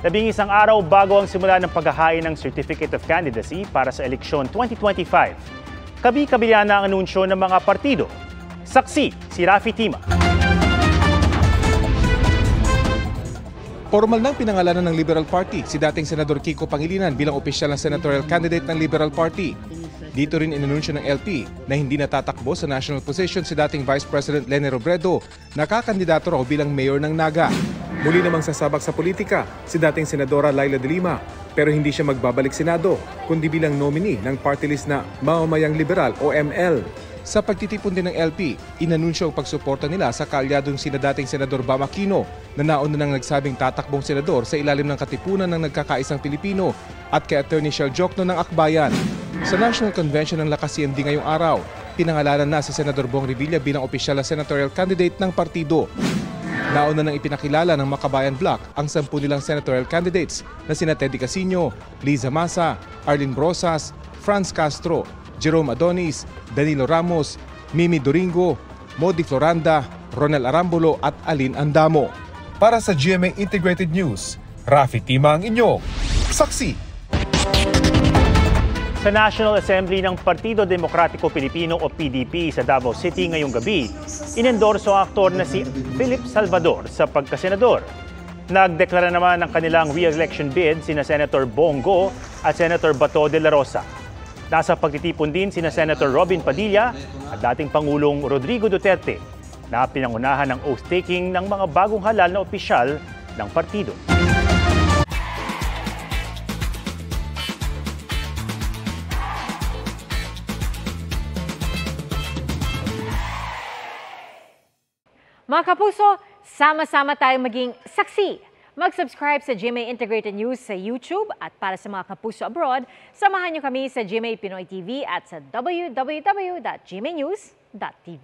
11 araw bago ang simula ng paghahain ng Certificate of Candidacy para sa eleksyon 2025. Kabi-kabila na ang anunsyo ng mga partido. Saksi si Rafi Tima. Formal nang pinangalanan ng Liberal Party si dating Senador Kiko Pangilinan bilang opisyal na senatorial candidate ng Liberal Party. Dito rin inanunsyo ng LP na hindi natatakbo sa national position si dating Vice President Leni Robredo na kakandidato raw bilang mayor ng Naga. Muli namang sasabak sa politika si dating Senadora Laila de Lima pero hindi siya magbabalik Senado kundi bilang nominee ng party list na Mamamayang Liberal o ML. Sa pagtitipon din ng LP, inanunsyo ang pagsuporta nila sa kaalyadong sina dating Senador Bam Aquino na nauna nang nagsabing tatakbong senador sa ilalim ng katipunan ng nagkakaisang Pilipino at kay Attorney Shell Jokno ng Akbayan. Sa National Convention ng Lakas CND ngayong araw, pinangalanan na si Senador Bong Revilla bilang opisyal na senatorial candidate ng partido. Nauna nang ipinakilala ng Makabayan Bloc ang 10 nilang senatorial candidates na sina Teddy Casino, Liza Masa, Arlene Brosas, Franz Castro, Jerome Adonis, Danilo Ramos, Mimi Doringo, Modi Floranda, Ronel Arambulo at Alin Andamo. Para sa GMA Integrated News, Rafi Tima ang inyong saksi. Sa National Assembly ng Partido Demokratiko Pilipino o PDP sa Davao City ngayong gabi, inendorso ang aktor na si Philip Salvador sa pagkasenador. Nagdeklara naman ng kanilang re-election bid sina Senator Bongo at Senator Bato de la Rosa. Nasa pagtitipon din sina Senator Robin Padilla at dating Pangulong Rodrigo Duterte na pinangunahan ng oath-taking ng mga bagong halal na opisyal ng partido. Mga kapuso, sama-sama tayong maging saksi. Mag-subscribe sa GMA Integrated News sa YouTube at para sa mga kapuso abroad, samahan niyo kami sa GMA Pinoy TV at sa www.gmanews.tv.